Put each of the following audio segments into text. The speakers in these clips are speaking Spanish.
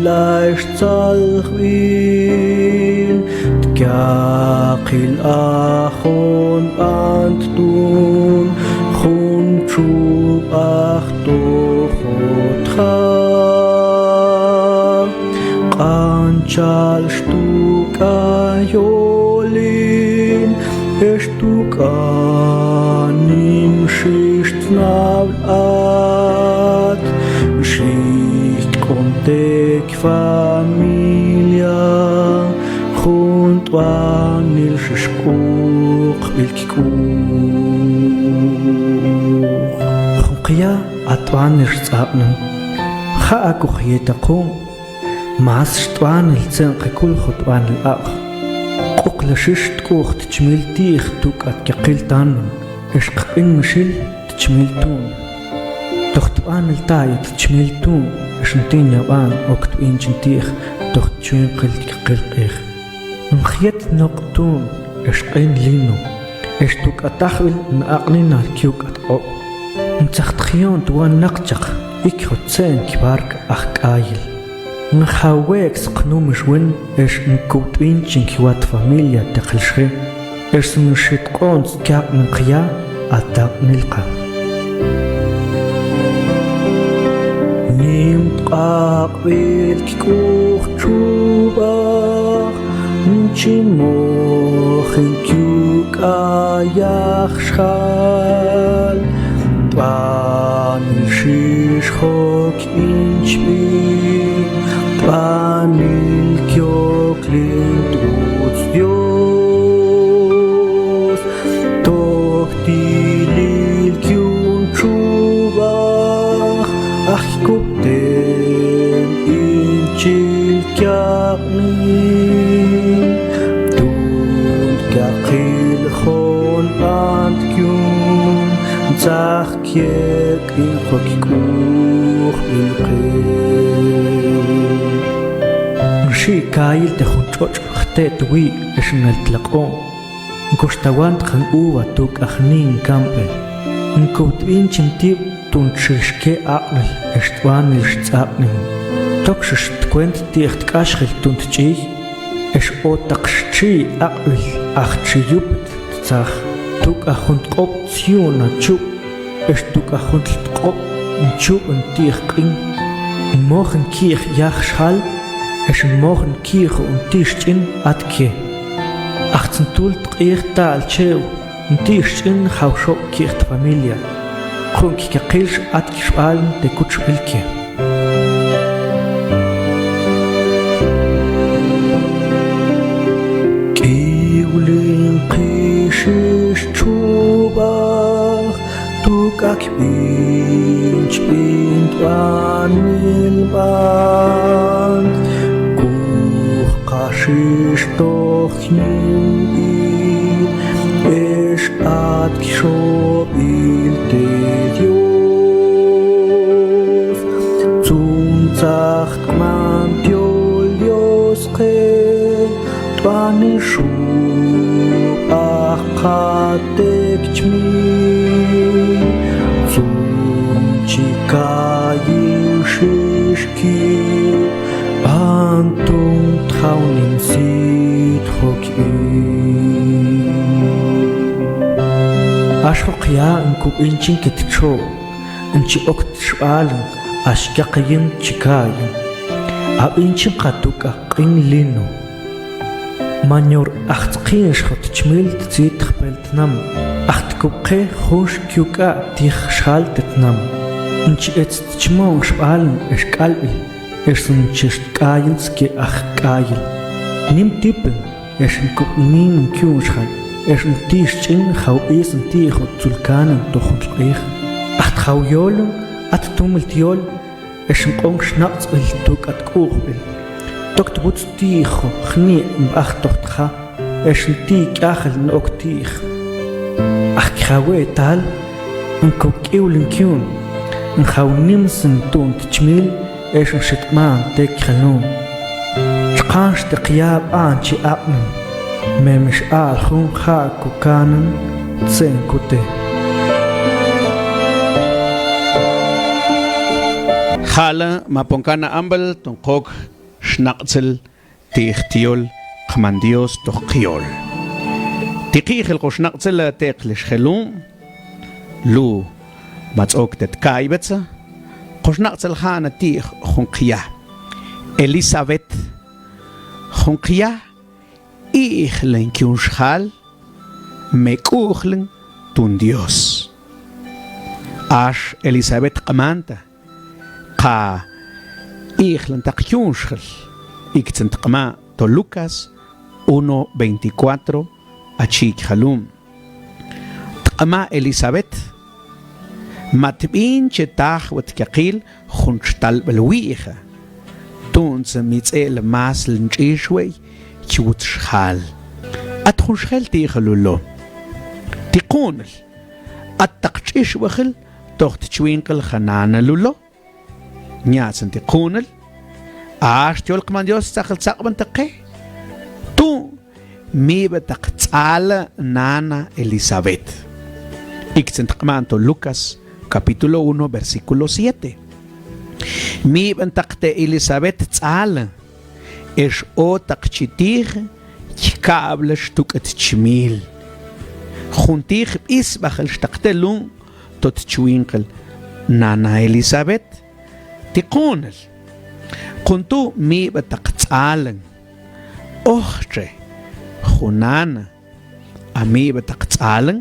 lash tzalchvin Tkyaqil achon antun Chunchub achtochotcha Qanchal shtuka yolin Eshtuka nimshisht navlat Schicht kontek familia Chunt wanil shishkuch ilkikuch Chunqia atwanir tzabnen Chaakuch yetakum Maas shtwanil tzen qikul chutwanil ach Qukla shisht kuch tchmil tich tuk at kaqil tanun Ishqin mishil tchmil tun Tochtwanil tayat tchmil tun Ishntin yawan okt inchin tich Tocht chun qil kaqil qich Nkhiyat noqtun Ishqin lino Ishtuk atahwil naaqnin al kyuk at o Ntzachtchion tuwan naqchaq Ikhut tsen kibark ach kayil Nkhawek sqnumish win Ish nkutwin chinkiwat familia teqilshri Ish nshit qons kaq nqya ataq nilqa Nim qaqbil kikuch chubaq Nchin mochin kyuk ayach shal Twanil shish chok inchbin Twanil kyoklin trutz Dios Tochtilil kyun chubach Ach kupten inchil kyaqnin Tun kyaqil chon ant kyun Zach kiek in chokikuch ilqin Shi kail te khunchoch khtet wi ishnal tlaqon Nkushtawan tkan uwa tuk akhnin kampel Nkutwin chintib tun shishke aqnil Ishtwan ilshtzaqnin Tok shishtkwent ticht kashkhil tun tchih Ish otaqshchi aqnil achchiyupt tzach Tuk achunt qop tsiyon achuk Ish tuk achunt qop nchuk ntich qing Mochen kiech yach shal Ish mochen kiech untishchin atke 18 tqich tal chew Untishchin khawshok kiech familia Khunk kaqilsh atkishal te kuch ilke Kiwlin qishish chubach Tuk akbinch bintwan milband Kuch qashish tochnin Ish atkishob ilte Dios Zum zacht man Dios Twanil shub achatek chmin Zum chikayil shishki Antum tchaunin sit chok'in Ashokya nkub inchin kitcho Inchi okt sh'alan ashkaqayin chikayin Ab inchin qatuka qin lino Manyor achtqin shot chmil tzit khpeltnam Achtkubqe khush kyuka tikh shaltetnam Inchi etz chmong sh'alan eshkalbil Esn chishtkayinski achkayil Nim tipen esn kub nim kyunshal Esn tishchin khaw isn tikh tzulkanen tokhulqih Acht khaw yolum at tumelt yol Esn qong shnaqz il tuk at kuqbil Tokt butz tikh khni mbach tochtha Esn tik achel nok tikh Ach khawe tal nkub kiwlin kyun Nkhaw nimsen tunt chmil Esn shitman tek khalon Chqansh tqiyab anchi aqnan Memish alkhun khaku kanan tsen kute Hala maponkana ambal tonkok qoxnaqtzel tichtiol qman Dios toqiol tiqih el qoxnaqtzel teqlish khelum lu matzok tet kaibetsa qoxnaqtzel khana tih khunqiya Elizabeth khunqiya ihlen kyunshal mekuhlen tun Dios ash Elizabeth qamanta qa ihlen taqyunshal iktsent qama to Lucas 1:24 achik halum qama Elizabeth matbin chetah wat kaqil khunchtal belwiha tons mitzel masl nchishwei chut shal at khunshal tikhlulo tiqunl at taqchish wakhil tocht chwinkel khanana lulo nyatsen tiqunl ash tiol qman Dios taqal saqban taqe tu mi betaqtsal nana Elizabeth iktsent qmanto Lucas capítulo 1 versículo 7 mi bentaqte Elizabeth tsal es o taqchitir kable shtukat chmil khuntir is bakhal shtaqtelun tot chwinkel nana Elizabeth tiqunel kuntu mi betaqtsalen ohche khunana ami betaqtsalen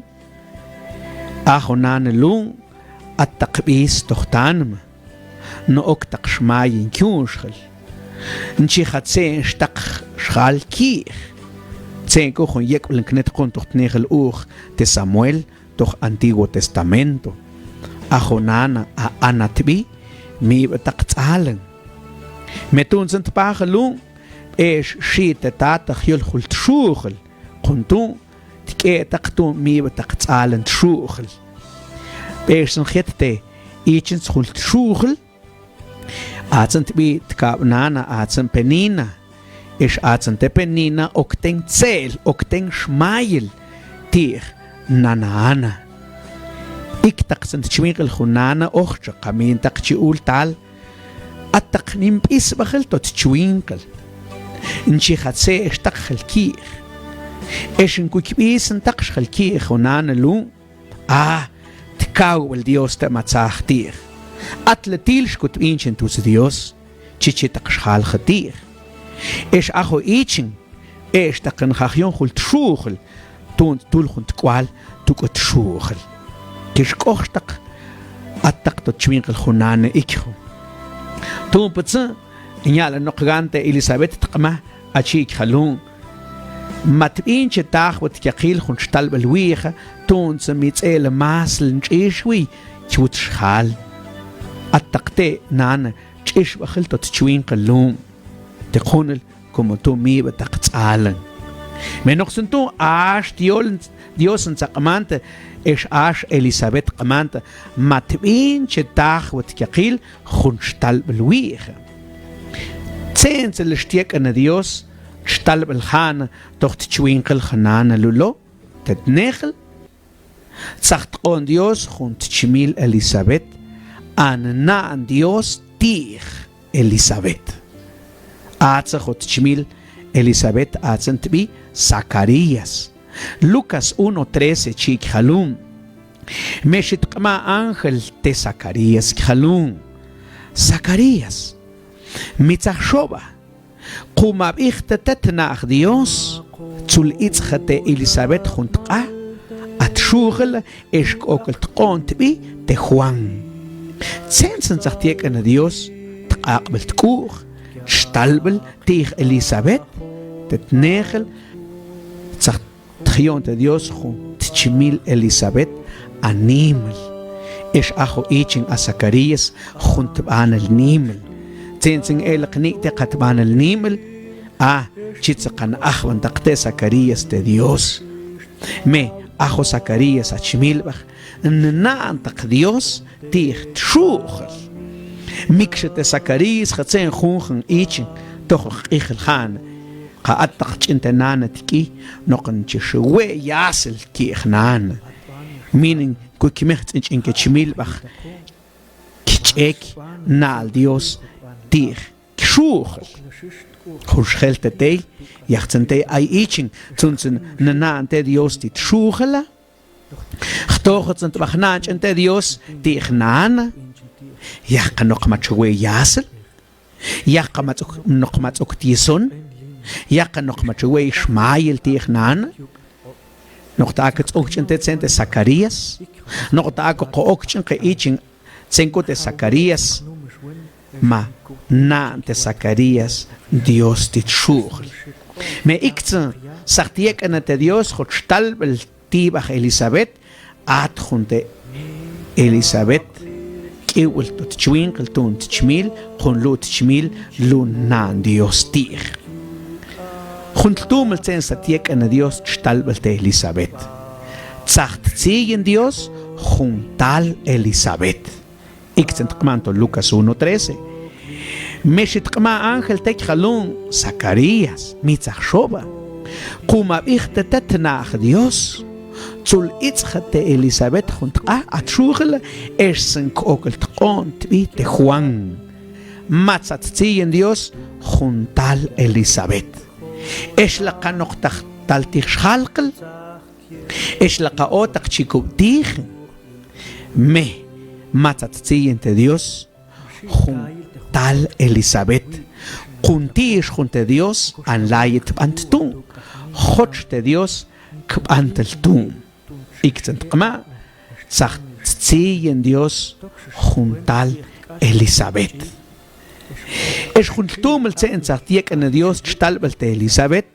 akhunana lun التقبيس تختانم نوك تقشماين كيونشخل نشي خاتسين شتق شخال كيخ تسين كوخن يكبلن كنت كون تختنيخ الأوخ تسامويل تخ أنتيغو تستامنتو أخونانا أنا تبي مي بتقتالن متون زنت باخلون إيش شيت تاتخ يلخل تشوخل كنتو تكي تقتو مي بتقتالن تشوخل Person gette iets schuld schugel atzent bi tkabnana atzent penina is atzent penina ok ten zel ok ten schmail tir nanana ik taqsent chwinkel khunana ochche qamin taqchi ultal attaqnim is bakhel tot chwinkel inchi khatse ishtaqhel kir eshin kukbisen taqshel kir khunana lu Kau el Dios te matzahtir. Atletil shkut inchen tus Dios. Chichitaqshal khatir. Esh ajo ichen. Esh taqen khachyon khul tshukhel. Tun tulkhunt kwal tukot tshukhel. Kish kochtaq attaq tot chwinkel khunane ikhu. Tun patsa inyala noqgante Elizabeth taqma achik khalun. matbin chetach wat yakil khun shtal belwiha ton mitzel masl nchishwi chut shal attaqte nan chish bakhil tot chwin qallum tiqunel como tu mi betaqtsalan menoxentu ash Dios nsaqmante es ash Elizabeth qamante matbin chetach wat yakil khun shtal belwiha tsenzel shtiek an Dios شتال بالخان تخت تشوينقل خنانة لولو تتنخل تسخت قون ديوس خون تشميل إليزابيث أنا ديوس تيخ إليزابيث آتسخ تشميل إليزابيث آتسن تبي زكرياس لوكاس 1:13 تشيك خلون مشت قما أنخل تي زكرياس خلون زكرياس متخشوبة قوما بيختتتنا Dios tzul itzchate Elizabeth juntka atshugel eshk okl tqont bi te Juan sensen zachtiek an Dios tqaqbel tkuch stalbel tig Elizabeth tetnegel zach tchion te Dios junt tchimil Elizabeth animel ish acho ichin a Zacarias junt ban el nimel تنسن إلق نيت قطبان النيمل chitzakan ahwan taqte Zacarías de Dios. Me ajo Zacarías achmilbach nan taq Dios tich tshuchel. Mikshete Zacarías khatsen khunchen ichin toch ikhel khan qaat taqchintanana tiki noqan chishwe yasel ki khnan. Meaning kukimecht in kechmilbach kichek nal Dios tich tschugel. Huschelte te, jachtente ai ichin, zunzen nanante Dios die tschugela. Gtocht sind machnanch ente Dios die gnana. Jaka noch matchwe jasel. Jaka noch matchok tieson. Jaka noch matchwe schmail die gnana. Noch da gibt's auch ente zente Zacharias. Noch da auch ente ichin zenkote Zacharias. Ma nante Zacharias Dios die tschugel. Me ikzen sagt ik ente Dios got stalbel tibach Elisabeth adjunte Elisabeth kiwel tot chwinkel tot chmil kon lot chmil lunan Dios tir. Juntumel ten satiek en Dios stalbelte Elisabeth. Zacht ziegen Dios juntal Elisabeth. Ik zent kmanto Lucas 1:13. Meshit kma ángel tek jalun Zacarías mitzach shoba. Kuma bichte tetnach Dios. Zul itzchate Elisabeth junta atschugel ersen kokelt kont vite Juan. Matzat ziegen Dios juntal Elisabeth. Es la kanoktak taltich schalkel. Es la kaotak chikubtich. Me matzat ziegen Dios juntal Elisabeth. Juntish junte Dios an layet antum. Hochte Dios kbantel tum. Ikzent kma sagt ziehen Dios juntal Elisabeth. Es juntumel zehn sagt en Dios stalbelte Elisabeth.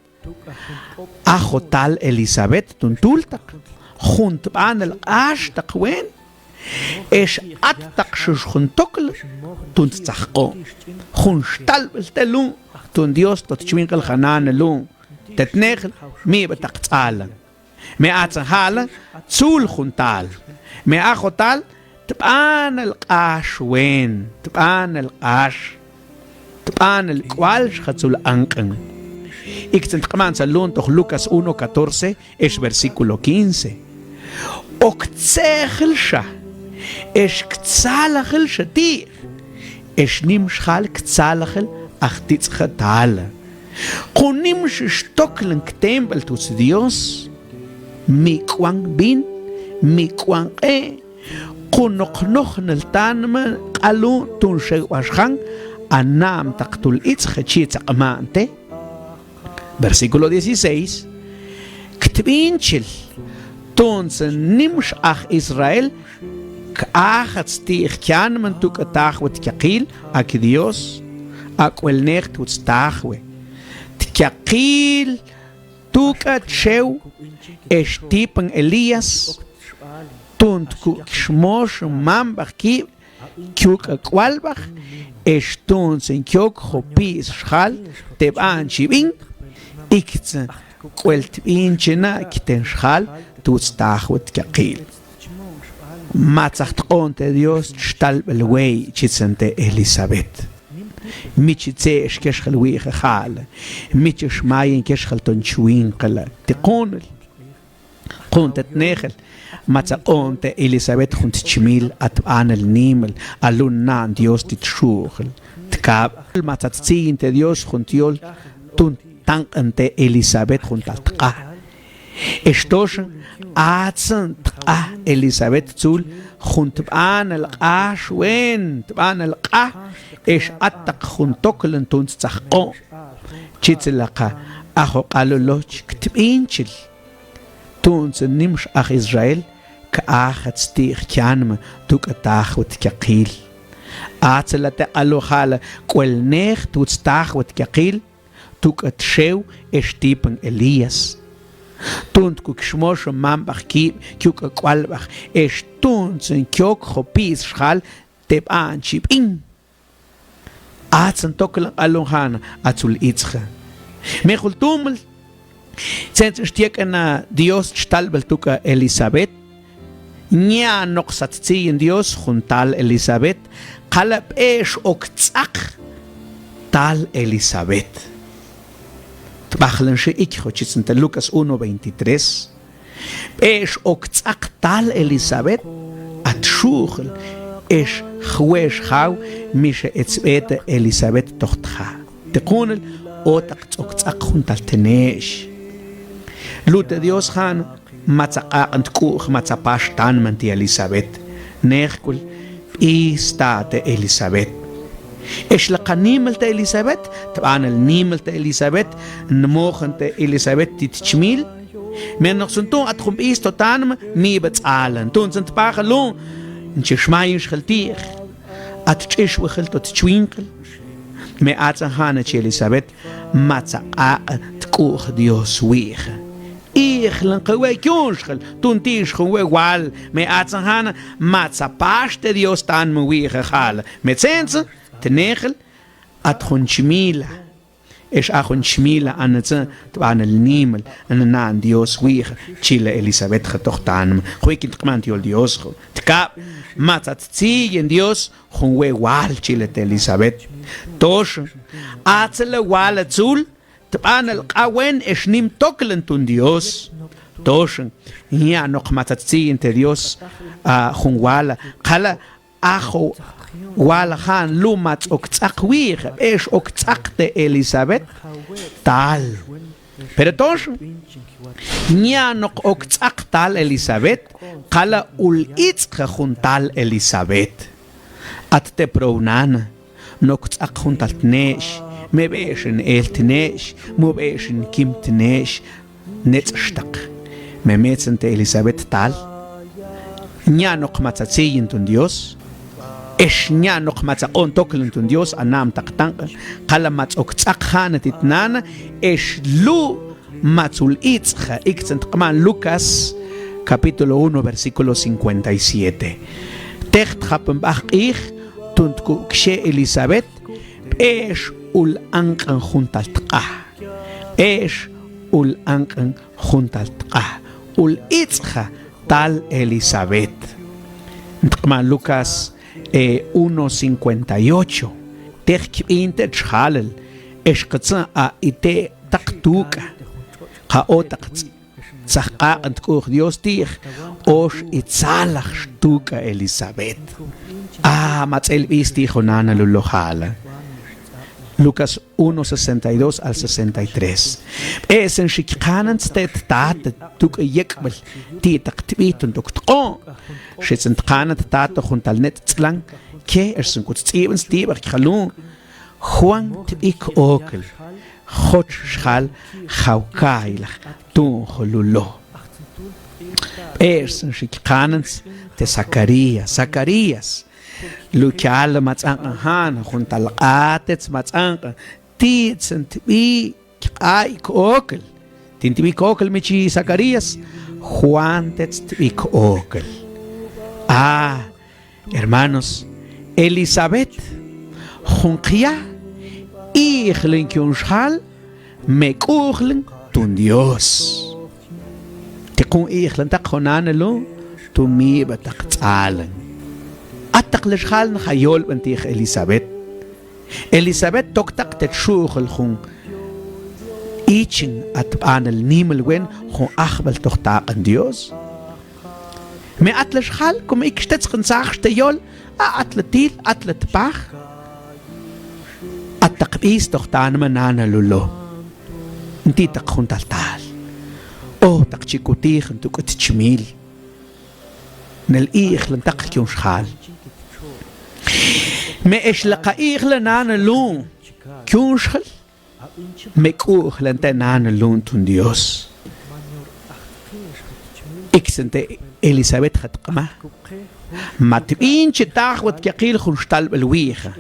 Ajotal Elisabeth tuntultak. Junt banel ashtak wen. Es attak juntokel tunt zachko. Jun stalbelte lun tun Dios tot chwinkel hanan lun. Tetnegel mi betaktsala. Me atzahal zul juntal. Me ajotal tban el qash wen. Tban el qash. Tban el kwal shatzul anken. Ikzent kman salun toch Lucas 1:14 es versículo 15. Oktsechelsha. Es ktzalachel shatir. Es nimshal ktzalachel achtitzchatal. Kunim shistoklen ktembel tus Dios. Mi kwang bin, mi kwang kunoknoch neltanme qalu tun shewashhan anam taqtul itzchachitz amante. Versículo 16. Ktbinchil tonsen nimsh ach Israel k'achats ti ikhyanmen tu katachwet kyaqil ak Dios akwel necht utstachwe kyaqil tukat shew estipen Elías tunt ku shmosh mambach ki kyuk kwalbach estun sen kyok khopis shal teban chibin ikts kwelt inchena kiten shal tutstachwet kyaqil matzacht onte Dios stalbel wey chitzente Elisabeth. Michitze eshkeshel wi khal michish mayin keshel tonchuin qala tiqonel qontet negel matzaqonte Elisabeth junt chmil atban el nimel alunnan Dios titshugel tkab matzatzinte Dios juntiol tun tankante Elisabeth juntalqa estosh atzent Elisabeth zul juntban el ashwen tban el es atak juntoklen tuns tzaqo chitzlaqa ajo qaloloch ktbinchil tuns nimsh ach Israel ka achats ti kyanm tuk atakhut kyaqil atzlata alohala kwelnech tuts takhut kyaqil tuk atshew estipen Elías tunt ku kshmosh mambach ki kyuk kwalbach estuns en kyok khopis shal teban chipin Atzen tokel alonhan atzul itzcha. Mechultumel. Zent stiekena Dios stalbel tuka Elisabeth. Nya noxatzi en Dios juntal Elisabeth. Kalab esh oktzak tal Elisabeth. Tbachlen she ikhochitzent Lucas 1:23. Esh oktzak tal Elisabeth. Atshugel esh خوش خاو مش اتسبيت إليزابيث تختها تقول أوتك تقصق خنتال تنيش لوت ديوس خان ما تقا أنت كوخ ما تباش تان من تي إليزابيث نيخكل إيستات إليزابيث إيش لقى نيملت إليزابيث طبعا النيملت إليزابيث نموخنت إليزابيث تتشميل من نقصنتون أتخم إيستو تانم مي بتعالن تون سنت باخلون نشيش مايش خلتيخ أتشيش وخلتو تشوينكل مي أتخانة إليزابيث ما تقا تكوخ ديوس ويخ إيخ لنقوي كيونشخل تون تيش خوي وال مي أتخانة ما تساباش ديوس تان مويخ خال مي تسينس تنيخل أتخون شميلة إيش أخون شميلة أنا طبعا النيمل أنا نان ديوس ويخ تشيلا إليزابيث خطوختان خوي كنت كمان تيول ديوس خو تكاب ما تتسيين ديوس خوي وال تشيلا إليزابيث توش أتسلا وال تزول طبعا القوين إيش نيم توكلن تون ديوس توش هي نوق ما تتسيين ديوس خون والا قال أخو وال خان لومات أكتاق ويخ إيش أكتاق إليزابيث تال pero نيانق أكتاق تال إليزابيث قال أولئتك خون تال إليزابيث أتتبرونان نكتاق خون تال تنيش مبيشن إل تنيش مبيشن كيم تنيش نتشتق مميتسن إليزابيث تال نيانق ما تتسيين تون ديوس إيش نيانق ما تقون توكلن تون ديوس أنام تقتنق قال ما تأكتاق خانة تتنان إيش لو ما تولئتخ إكتن تقمان لوكاس capítulo 1 versículo 57 تخت خابن باق إيخ تنتكو كشي إليزابيث إيش الأنقن خنتال تقاه إيش الأنقن خنتال تقاه الإتخ تال إليزابيث تقمان لوكاس 1:58 تخك إنت تشخالل إيش قصان إتي تقتوك خاوتك سحقا أنت كوخ ديوس تيخ أوش إتصالح شتوك إليزابيث ما تسأل بيستي خنانا لولو خالة Lucas 1:62 al 63 إيسن شكانن ستات تات توك يكمل تي تقتبيتن توك تقون شيسن تقانن تات خنتال نت تسلان كي إرسن كوت تيبن ستيبر خلون خوان تبيك أوكل خوش شخال خوكايلخ تون خلولو إيسن شكانن زكرياس لوكال ماتسان هان خنتال قاتت ماتسان تيتسن تبي اي كوكل تنتبي كوكل ميشي زكرياس Juan تبي كوكل hermanos Elizabeth junkia ichlen kyunshal mekuchlen tun Dios تكون ichlen تقونان تمي بتقتالن أتقلش خالن خيول بنتيخ إليزابيث توكتك تتشوخ الخون إيشن أتبان النيمل وين خون أخبل تختاق ديوس ما أتلش خال كم إيكش تتسخن ساخش تيول أتلتيل أتلتباخ أتقبيس تختان منانا لولو انتي تقخون تالتال أو تقشيكوتيخ انتو كتشميل نلقيخ لنتقل كيون شخال ما إيش لقائيخ لنانا لون كيون شخل مكوخ لنتنانا لون تون ديوس إكسنت إليزابيث خطقما ما تبين تاخوت كيقيل خنشتال بالويخة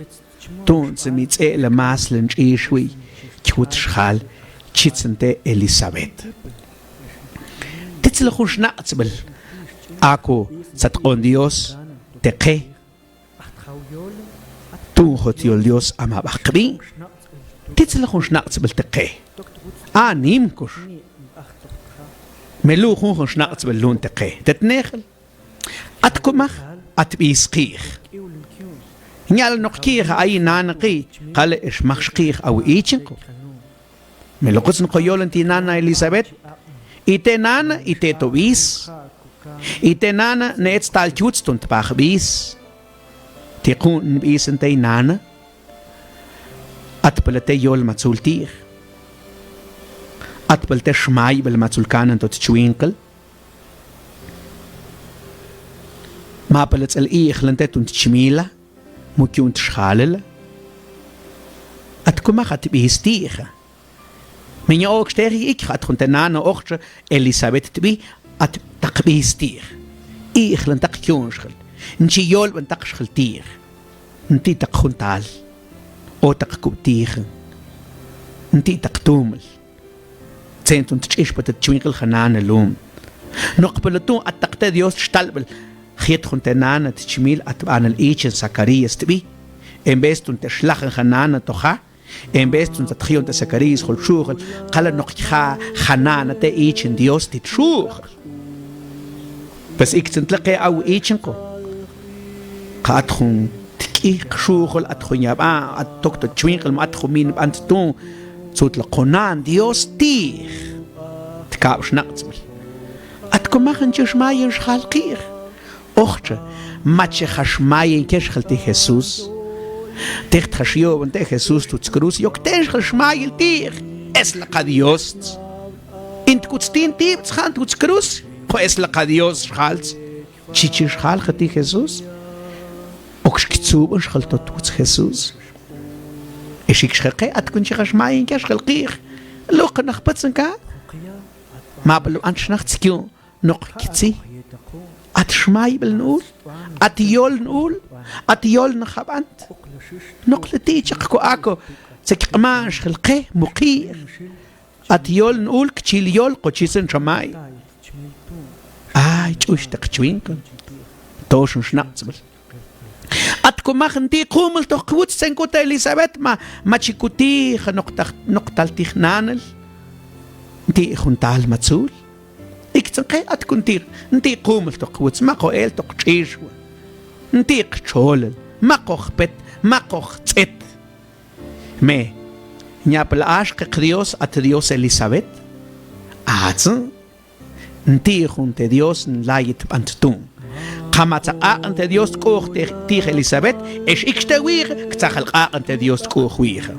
تون سميت إيه لماس لنشيشوي كيوت شخال تشيتسنت إليزابيث تتسلخوش نعتبل Ako satqon Dios teqe tu hotiol Dios ama bakbi titslkhun shnaqts bel teqe nimkush melu khun shnaqts bel lun teqe tetnekhel atkumach atbisqih nyal noqkih ay nanqi qal ish machqih aw ichinko melu qsn qoyol antinana Elizabeth itenana itetobis Itenana nets tal tjutstunt bachbis تيقون بيسن تي نانا أتبل تي يول ماتسول تيغ أتبل تي شماي بل ماتسول كانن تو تشوينقل ما بلت الإيخ لن تتون تشميلة مكيون تشخالل أتكو ما خات بيستيخ من يوك شتيري إيك خات خنت نانا أخش إليسابيت تبي أت تقبيستيخ إيخ لن تقيون شخل نشي يول بن تقشخل تيخ نتي تقخون تال أو تقكوب تيخ نتي تقتومل تسينتون تشيش بتتشوينقل خنان اللوم نقبلتون أتقتي ديوس تشتلبل خيط خنتنانا تشميل أتبعنا الإيشن سكريس تبي إن بيستون تشلخن خنانا تخا إن بيستون تتخيون تسكريس خل شوخل قال نقخا خنانا تإيشن ديوس تشوخل بس إكتن تلقي أو إيشنكو قاتخون تكيق شوخل أتخون يابا أتوك تشوينقل ما أتخون مين بأنتتون صوت لقنان ديوس تيخ تكابش نقتمل أتكون ما خنجوش ما ينشخال قير أختي ما تشخش ماين كشخلتي خيسوس تيخ خشيو بنتي خيسوس تتسكروس يوك تشخش ماين تيخ اسلقا ديوست انت كنتين تيب تخان تتسكروس خو اسلقا ديوست شخالت تشيتشي شخال خطي خيسوس اوكش كتسوب شخلتو توت خيسوس اشيك شخلقي اتكون شخش ماين كشخلقيخ لوق نخبتسنكا ما بلو انش نختسكيو نوق كتسي أتشماي بالنقول أتيول نقول أتيول نخبانت نقلتي تشقكو أكو تكماش خلقه مقير أتيول نقول كتشيل يول قتشيسن شماي تشوش تقشوينكم توشن شنقصبل أتكو ما خنتي قومل تقوت سنكوتا إليزابيث ما تشيكوتي نقطة التخنانل انتي خنتال متسول إكتنقي أتكون تير نتي قومل تقوت ما قويل تقشيشو نتي قشولل ما قوخبت ما قوختت ما نيابل عاشق قديوس أتديوس إليزابيث أعطن نتي خونت ديوس نلايت بانتتون قما تقا أنت ديوس تقوخ تيخ إليزابيث إيش إكشتوير كتاخل أنت ديوس تقوخ ويخ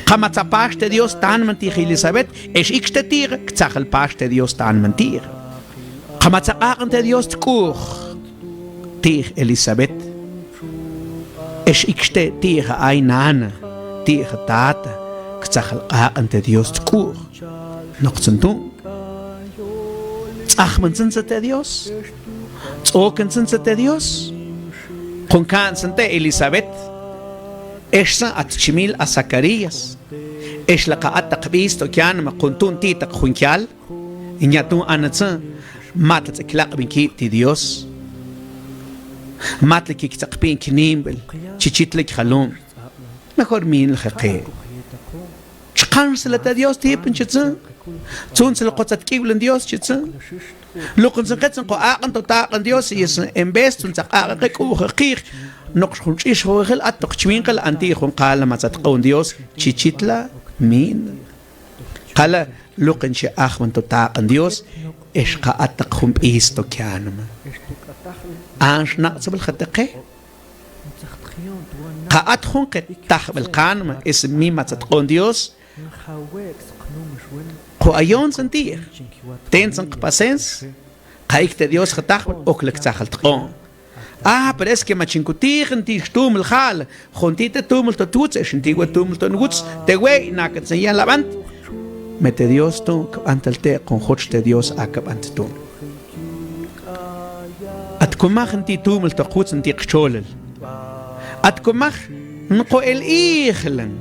قما تباشت ديوس تان من تيخ إليزابيث إيش إكشتتير كتاخل باشت ديوس تان من تيخ قما تقا أنت ديوس تقوخ تيخ إليزابيث إيش إكشتتير أي نانا تيخ تاتا كتاخل أنت ديوس تقوخ نقصنتون أخمن سنسة ديوس تسوكن سنسة ديوس قن كان سنتة إليزابيث إيشسا أتشميل أسكرياس إيش لقى أتقبيس توكيان ما كنتون تي تقخونكيال إن ياتون أنتسا ما تتكلاق بنكي تي ديوس ما تلكي تقبين كنيمبل تشيت لك خلون مخور مين الخقي شقان سلتا ديوس تيبن تشتسا تون سلقوتات كيبلن ديوس تشتسا لوقن سنقتسن قو آقن تو تاقن ديوس يسن إمبيس تون تقاق قيق خقيق نقش خنشيش هو غل أتقشوين قل أنتي خن قال ما تتقون ديوس تشيتلا مين قال لوقن شي أخمن تو تاقن ديوس إيش قا أتقهم بإيستو كانما أنش نقص بالخطقي قا أتخون قد تخبل قانما اسم مين ما تتقون ديوس قو أيون سنتير تين سنق باسنس قايك ديوس خطاقبل أوكلك تاخل تقون pero es que machinkutig ti tumel khal jontita tumel to tuts es antigua tumel to nuts te güey na que se ya lavant mete Dios to antelte con hochte Dios akabant to atkumach ti tumel to quts ti qcholel atkumach nqo el ikhlan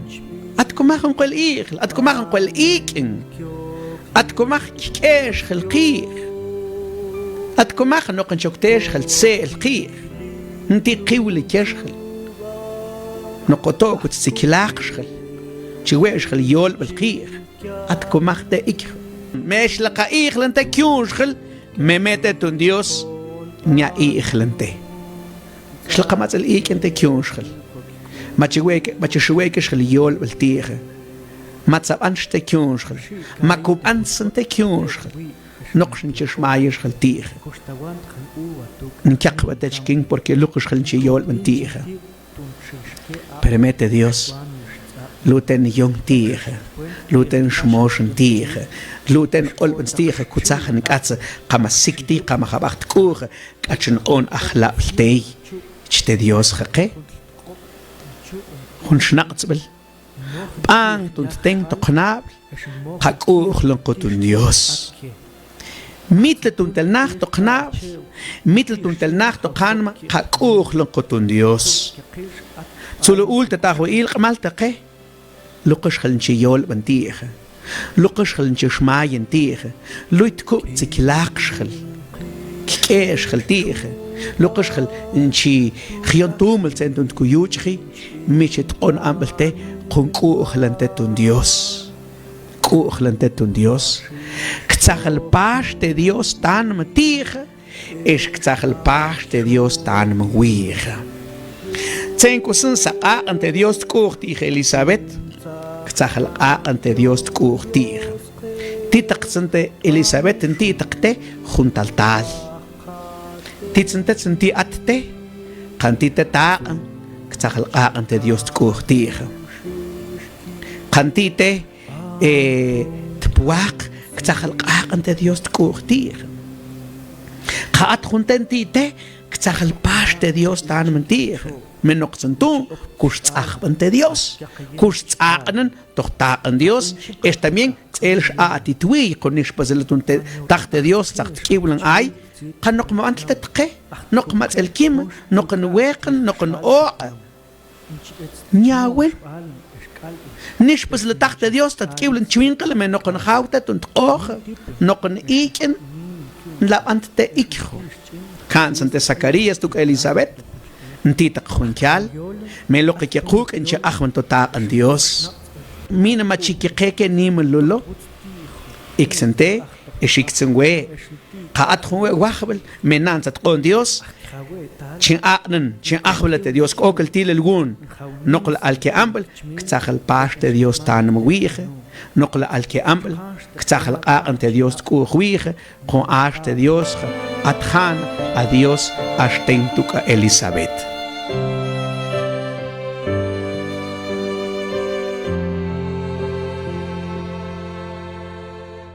atkumach nqo el ikhl atkumach nqo el ikin atkumach kesh khalqir atkumach noqn shoktesh khalse القير انتي قيولي كيشخل نقطوك وتسكلاقشخل تشويشخل يول بالقير اتكو مختا اكر ماش لقا ايخل انت كيونشخل مميتة ديوس نيا ايخل انت شلقا ماتل ايك انت كيونشخل ما تشويكشخل يول بالتيخ ما تساب انشتا كيونشخل ما كوب انس انت كيونشخل noqshin chishmayes khaltige nkaqwatech king porque luqsh khalchi yol mentije permite Dios luten yong tige luten shmoshn tige luten olbens tige kutsachen katze kama sikti kama habacht kuche katchen on akhlaqtei chte Dios khaqe hun schnaqtsbel bang und denk to knab hakuch lonkotun Dios mitteltun tel nacht to knab mitteltun tel nacht to kanma hakuch lonkotun Dios zulu ulte tahu il qmaltaqe luqsh khalnchi yol bantige luqsh khalnchi shmayen tige luit ku tsiklaqshkhal kikesh khaltige luqsh khal inchi khiontumel centunt kuyuchi michet on ambelte qunku khlantetun Dios ku khlantetun Dios ktsaqal paz de Dios tan matige es ktsaqal paz de Dios tan mwira Tengo sin saca ante Dios kurti Elizabeth. Ktsahal ante Dios kurti. Titaksante Elizabeth en titakte junto al tal. Titsante senti atte. Kantite ta. Ktsahal ante Dios kurti. Kantite tpuak. Ktsahal ante Dios kurti. Kaat juntentite. Ktsahal pas de Dios tan mentir. Menoxantu, kushtzach ante Dios. Kushtzachnen, doch tachen Dios. Es también el atitui, con ispazeletun tachte Dios, sagt kibulan ay. Kan nok ma antel tke, nok ma el kim, nok en weken, nok en o. Nyawen. Nispazelet tachte Dios, dat kibulan chwinkel, men nok en houtet und oge, nok en iken, la ante ikho. Kansante Zacarías tuk Elizabeth. Ntita khunkyal me lo que kuk enche ahwan tota an Dios mina machikeke nim lolo iksente eshiktsengwe qaat khwe wahbel menanzat qon Dios chin aqnen chin ahwlate Dios kokal til algun noqla alke ambel ktsaqal paz de Dios tan mwige noqla alke ambel ktsaqal ante Dios ku khwige qon aste Dios athan a Dios ashtentuka Elizabeth